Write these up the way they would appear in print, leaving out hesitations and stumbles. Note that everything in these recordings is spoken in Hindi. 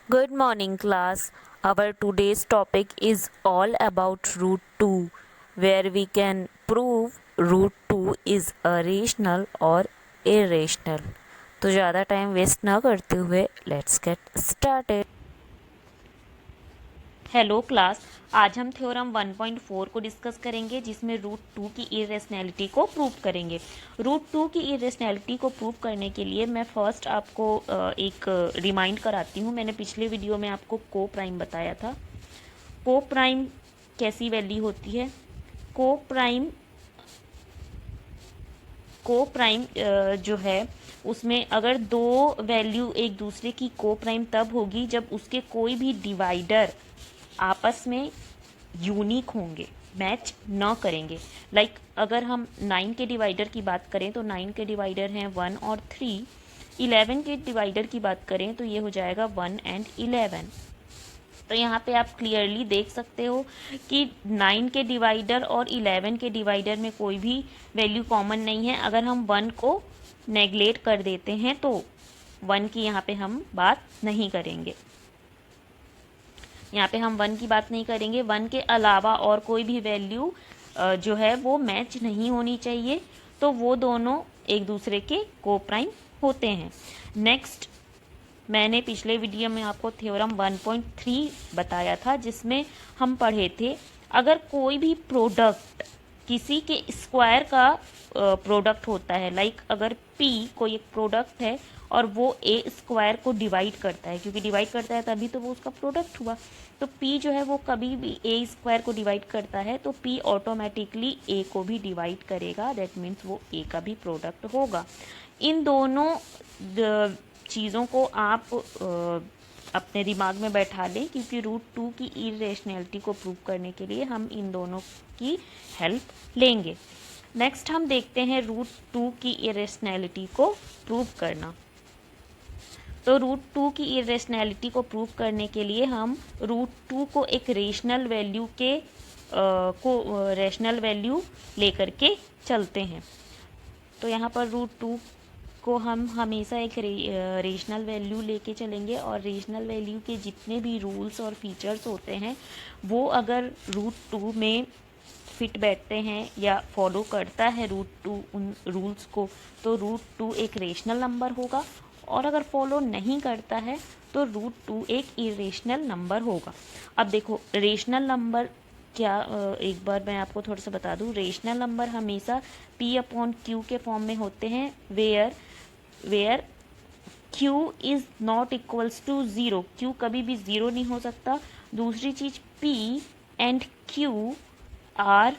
Good morning, class. Our today's topic is all about root 2, where we can prove root 2 is a rational or irrational. तो ज़्यादा टाइम वेस्ट ना करते हुए let's get started. Hello class, आज हम थ्योरम 1.4 को डिस्कस करेंगे जिसमें रूट 2 की इरेशनैलिटी को प्रूव करेंगे। रूट 2 की इरेशनैलिटी को प्रूव करने के लिए मैं फर्स्ट आपको एक रिमाइंड कराती हूँ। मैंने पिछले वीडियो में आपको को प्राइम बताया था। को प्राइम कैसी वैल्यू होती है? को प्राइम जो है उसमें अगर दो वैल्यू एक दूसरे की को प्राइम तब होगी जब उसके कोई भी डिवाइडर आपस में यूनिक होंगे, मैच न करेंगे। लाइक अगर हम 9 के डिवाइडर की बात करें तो 9 के डिवाइडर हैं 1 और 3। 11 के डिवाइडर की बात करें तो ये हो जाएगा 1 एंड 11। तो यहाँ पे आप क्लियरली देख सकते हो कि 9 के डिवाइडर और 11 के डिवाइडर में कोई भी वैल्यू कॉमन नहीं है। अगर हम 1 को नेगलेक्ट कर देते हैं तो 1 की यहाँ पे हम बात नहीं करेंगे। यहाँ पे हम 1 की बात नहीं करेंगे। 1 के अलावा और कोई भी वैल्यू जो है वो मैच नहीं होनी चाहिए, तो वो दोनों एक दूसरे के को प्राइम होते हैं। नेक्स्ट, मैंने पिछले वीडियो में आपको थ्योरम 1.3 बताया था जिसमें हम पढ़े थे अगर कोई भी प्रोडक्ट किसी के स्क्वायर का प्रोडक्ट होता है, लाइक अगर P कोई एक प्रोडक्ट है और वो A स्क्वायर को डिवाइड करता है, क्योंकि डिवाइड करता है तभी तो वो उसका प्रोडक्ट हुआ। तो P जो है वो कभी भी A स्क्वायर को डिवाइड करता है तो P ऑटोमेटिकली A को भी डिवाइड करेगा, दैट मीन्स वो A का भी प्रोडक्ट होगा। इन दोनों चीज़ों को आप अपने दिमाग में बैठा लें, क्योंकि रूट 2 की इरेशनैलिटी को प्रूव करने के लिए हम इन दोनों की हेल्प लेंगे। नेक्स्ट हम देखते हैं रूट 2 की इरेशनैलिटी को प्रूव करना। तो रूट 2 की इरेशनैलिटी को प्रूव करने के लिए हम रूट 2 को एक रेशनल वैल्यू के रेशनल वैल्यू लेकर के चलते हैं। तो यहाँ पर रूट 2 को हम हमेशा एक रेशनल वैल्यू लेके चलेंगे और रेशनल वैल्यू के जितने भी रूल्स और फीचर्स होते हैं वो अगर रूट 2 में फिट बैठते हैं या फॉलो करता है रूट 2 उन रूल्स को, तो रूट 2 एक रेशनल नंबर होगा। और अगर फॉलो नहीं करता है तो रूट 2 एक इरेशनल नंबर होगा। अब देखो रेशनल नंबर क्या, एक बार मैं आपको थोड़ा सा बता दूं। रेशनल नंबर हमेशा P/Q के फॉर्म में होते हैं, where Q is not equals to 0। Q कभी भी 0 नहीं हो सकता। दूसरी चीज़ P and Q are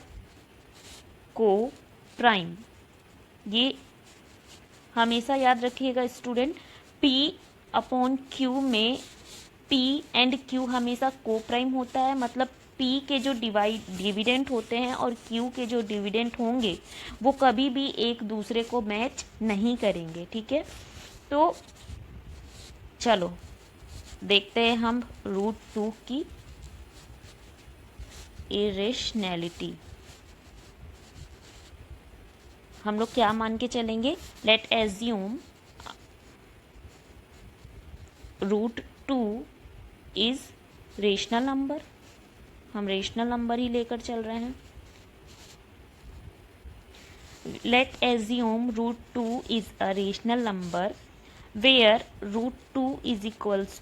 coprime, ये हमेशा याद रखिएगा स्टूडेंट। P/Q में P एंड Q हमेशा को प्राइम होता है, मतलब P के जो डिविडेंट होते हैं और Q के जो डिविडेंट होंगे वो कभी भी एक दूसरे को मैच नहीं करेंगे, ठीक है। तो चलो देखते हैं हम रूट 2 की इरेशनैलिटी। हम लोग क्या मान के चलेंगे? Let assume root 2 is rational number. हम रेशनल नंबर ही लेकर चल रहे हैं। Let assume root 2 is a rational number where root 2 is equals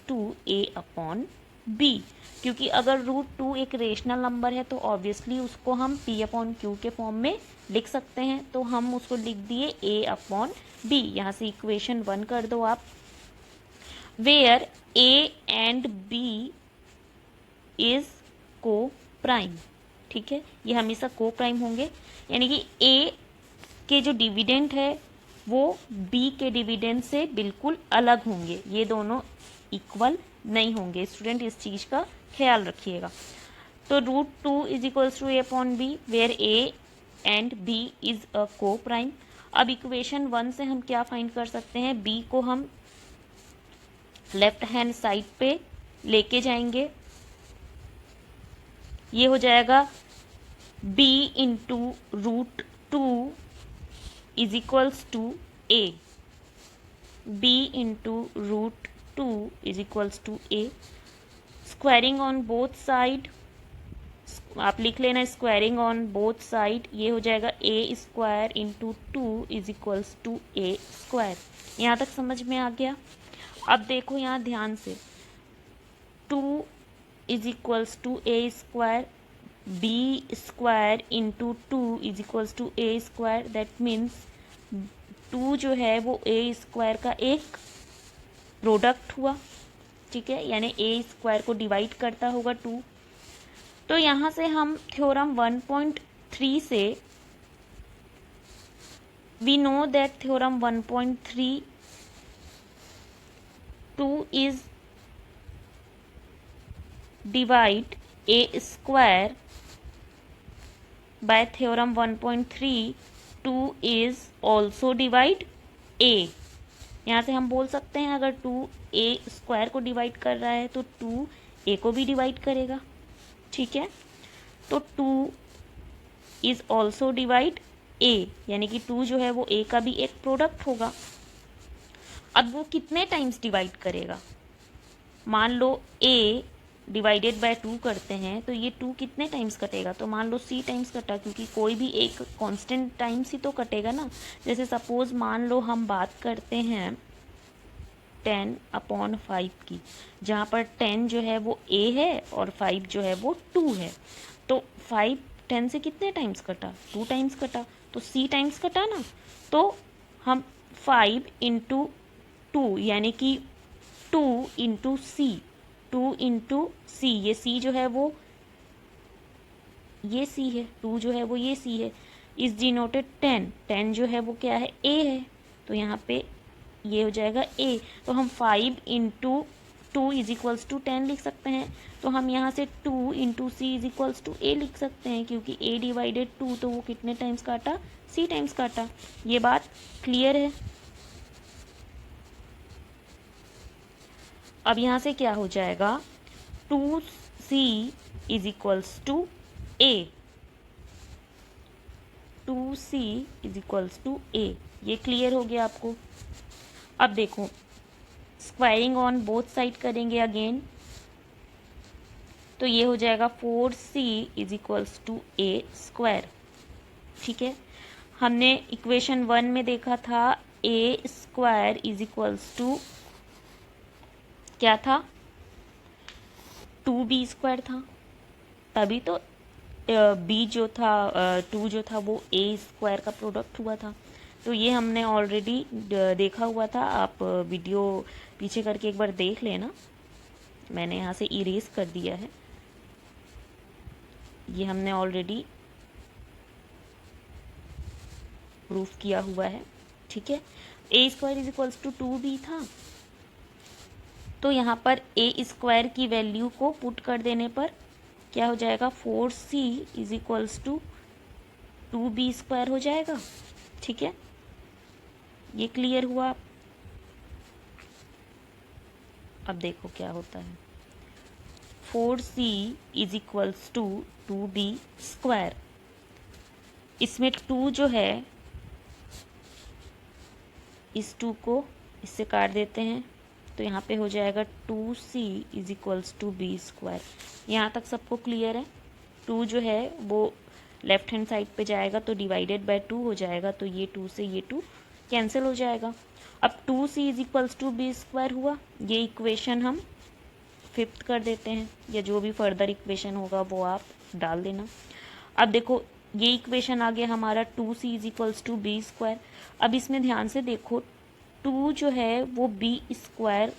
to A/B। क्योंकि अगर रूट 2 एक रेशनल नंबर है तो ऑब्वियसली उसको हम P/Q के फॉर्म में लिख सकते हैं। तो हम उसको लिख दिए A/B। यहाँ से इक्वेशन 1 कर दो आप। Where A and B is coprime, ठीक है। ये हमेशा को प्राइम होंगे, यानी कि A के जो डिविडेंट है वो B के डिविडेंड से बिल्कुल अलग होंगे, ये दोनों इक्वल नहीं होंगे। स्टूडेंट इस चीज़ का ख्याल रखिएगा। तो root 2 is equals to A/B where A and B is a coprime. अब इक्वेशन 1 से हम क्या फाइंड कर सकते हैं? B को हम लेफ्ट हैंड साइड पे लेके जाएंगे, ये हो जाएगा B into root 2 is equals to a, b into root 2 is equals to a, squaring on both side, आप लिख लेना स्क्वायरिंग ऑन बोथ साइड, ये हो जाएगा A square into 2 is equals to A square. यहाँ तक समझ में आ गया। अब देखो यहाँ ध्यान से, 2 is equals to A square, b square into 2 is equals to A square, that means 2 जो है वो ए स्क्वायर का एक प्रोडक्ट हुआ, ठीक है, यानी ए स्क्वायर को डिवाइड करता होगा 2। तो यहाँ से हम थ्योरम 1.3 से we know that theorem 1.3 2 is divide a square, by theorem 1.3 2 is also divide a। यहाँ से हम बोल सकते हैं अगर 2 a स्क्वायर को डिवाइड कर रहा है तो 2 a को भी डिवाइड करेगा, ठीक है। तो 2 इज ऑल्सो डिवाइड a, यानी कि 2 जो है वो a का भी एक प्रोडक्ट होगा। अब वो कितने टाइम्स डिवाइड करेगा, मान लो a डिवाइडेड बाय 2 करते हैं तो ये 2 कितने टाइम्स कटेगा, तो मान लो c टाइम्स कटा, क्योंकि कोई भी एक कांस्टेंट टाइम्स ही तो कटेगा ना। जैसे सपोज मान लो हम बात करते हैं 10/5 की, जहाँ पर 10 जो है वो a है और 5 जो है वो 2 है। तो 5 10 से कितने टाइम्स कटा, 2 टाइम्स कटा, तो c टाइम्स कटा ना। तो हम 5 इंटू 2 यानी कि 2 इंटू सी, 2 इंटू सी, ये c जो है वो ये c है, 2 जो है वो ये c है, इज डिनोटेड 10, 10 जो है वो क्या है a है, तो यहाँ पे ये हो जाएगा a। तो हम 5 इंटू 2 इज इक्वल्स टू 10 लिख सकते हैं। तो हम यहाँ से 2 into c is equals to a लिख सकते हैं, क्योंकि a डिवाइडेड 2, तो वो कितने टाइम्स काटा, c टाइम्स काटा। ये बात क्लियर है। अब यहाँ से क्या हो जाएगा, 2c is equals to a, 2c is equals to a। ये क्लियर हो गया आपको। अब देखो स्क्वायरिंग ऑन बोथ साइड करेंगे अगेन, तो ये हो जाएगा 4c is equals to a square, ठीक है। हमने इक्वेशन 1 में देखा था a square is equals to क्या था, 2b स्क्वायर था, तभी तो b जो था 2 जो था वो a स्क्वायर का प्रोडक्ट हुआ था। तो ये हमने ऑलरेडी देखा हुआ था, आप वीडियो पीछे करके एक बार देख लेना, मैंने यहाँ से इरेज कर दिया है, ये हमने ऑलरेडी प्रूफ किया हुआ है, ठीक है। a square is equals to 2b था, तो यहाँ पर a स्क्वायर की वैल्यू को पुट कर देने पर क्या हो जाएगा, 4c is equals to 2b square हो जाएगा, ठीक है। ये क्लियर हुआ। अब देखो क्या होता है, 4c is equals to 2b square, इसमें 2 जो है इस 2 को इससे काट देते हैं, तो यहाँ पे हो जाएगा 2c is equals to b square. यहाँ तक सबको क्लियर है। 2 जो है वो लेफ्ट हैंड साइड पे जाएगा तो डिवाइडेड बाय 2 हो जाएगा, तो ये 2 से ये 2 कैंसिल हो जाएगा। अब 2c is equals to b square हुआ, ये इक्वेशन हम 5th कर देते हैं, या जो भी फर्दर इक्वेशन होगा वो आप डाल देना। अब देखो ये इक्वेशन आ गया हमारा 2c is equals to b square. अब इसमें ध्यान से देखो 2 जो है वो b स्क्वायर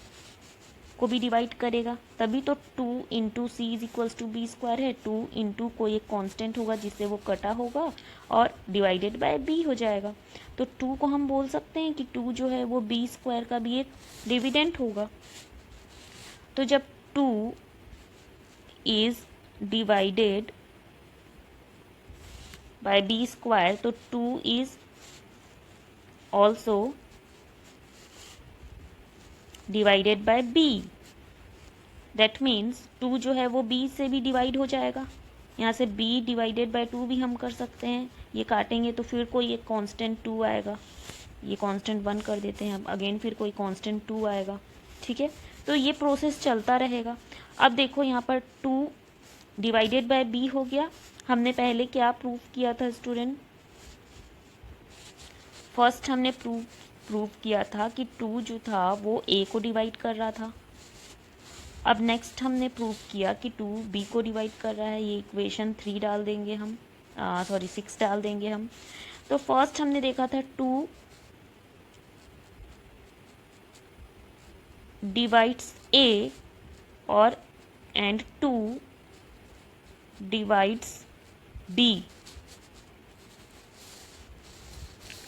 को भी डिवाइड करेगा, तभी तो 2 into c is equals to b square है। 2 इंटू कोई एक कांस्टेंट होगा जिससे वो कटा होगा और डिवाइडेड बाय b हो जाएगा। तो 2 को हम बोल सकते हैं कि 2 जो है वो b स्क्वायर का भी एक डिविडेंट होगा। तो जब 2 is divided by b square, तो 2 is also divided by b, that means 2 जो है वो b से भी डिवाइड हो जाएगा। यहाँ से b डिवाइडेड बाय 2 भी हम कर सकते हैं, ये काटेंगे तो फिर कोई एक कांस्टेंट 2 आएगा, ये कांस्टेंट 1 कर देते हैं, अब अगेन फिर कोई कांस्टेंट 2 आएगा, ठीक है। तो ये प्रोसेस चलता रहेगा। अब देखो यहाँ पर 2 डिवाइडेड बाय बी हो गया। हमने पहले क्या प्रूव किया था स्टूडेंट? फर्स्ट हमने प्रूव किया था कि 2 जो था वो ए को डिवाइड कर रहा था। अब नेक्स्ट हमने प्रूव किया कि 2 बी को डिवाइड कर रहा है। ये इक्वेशन 3 डाल देंगे हम, 6 डाल देंगे हम। तो फर्स्ट हमने देखा था 2 डिवाइड्स ए और एंड 2 डिवाइड्स बी।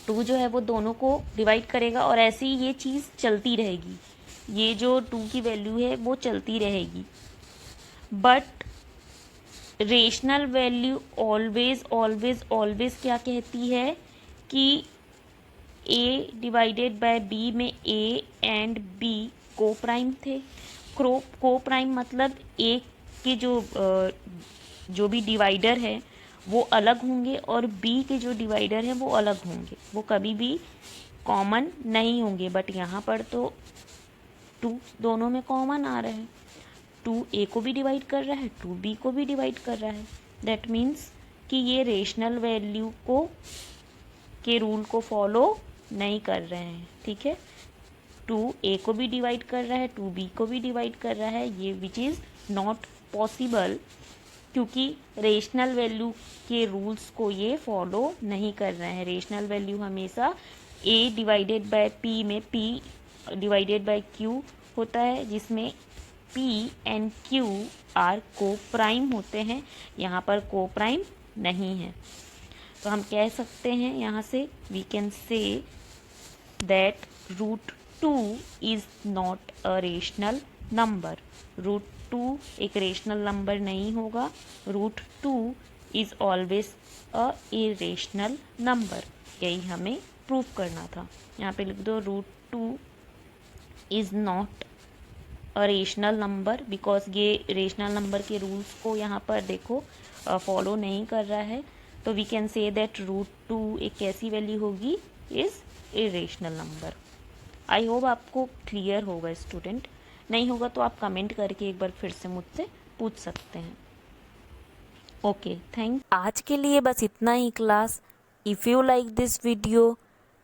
2 जो है वो दोनों को डिवाइड करेगा और ऐसे ही ये चीज़ चलती रहेगी। ये जो 2 की वैल्यू है वो चलती रहेगी। But rational value always always always क्या कहती है कि ए डिवाइडेड बाय बी में ए एंड बी को प्राइम थे। को प्राइम मतलब ए के जो भी डिवाइडर है वो अलग होंगे और बी के जो डिवाइडर है वो अलग होंगे, वो कभी भी कॉमन नहीं होंगे। बट यहाँ पर तो 2 दोनों में कॉमन आ रहे हैं। 2 ए को भी डिवाइड कर रहा है, 2 बी को भी डिवाइड कर रहा है। दैट मीन्स कि ये रेशनल वैल्यू के रूल को फॉलो नहीं कर रहे हैं, ठीक है। 2 ए को भी डिवाइड कर रहा है, 2 बी को भी डिवाइड कर रहा है, ये विच इज़ नॉट पॉसिबल, क्योंकि रेशनल वैल्यू के रूल्स को ये फॉलो नहीं कर रहे हैं। रेशनल वैल्यू हमेशा ए डिवाइडेड बाय पी में पी डिवाइडेड बाय क्यू होता है, जिसमें पी एंड क्यू आर को प्राइम होते हैं। यहाँ पर को प्राइम नहीं है। तो हम कह सकते हैं यहाँ से we can say that √2 is not a rational number. √2 एक रेशनल नंबर नहीं होगा। √2 is always a irrational number. यही हमें प्रूव करना था। यहाँ पे लिख दो √2 is not a rational number, because ये रेशनल नंबर के रूल्स को यहाँ पर देखो फॉलो नहीं कर रहा है। तो वी कैन से दैट √2 एक कैसी वैल्यू होगी? Is irrational number. I hope आपको क्लियर होगा स्टूडेंट। नहीं होगा तो आप कमेंट करके एक बार फिर से मुझसे पूछ सकते हैं। Okay, thank. आज के लिए बस इतना ही class. If you like this video,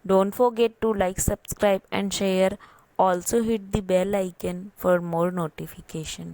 don't forget to like, subscribe and share. Also hit the bell icon for more notification.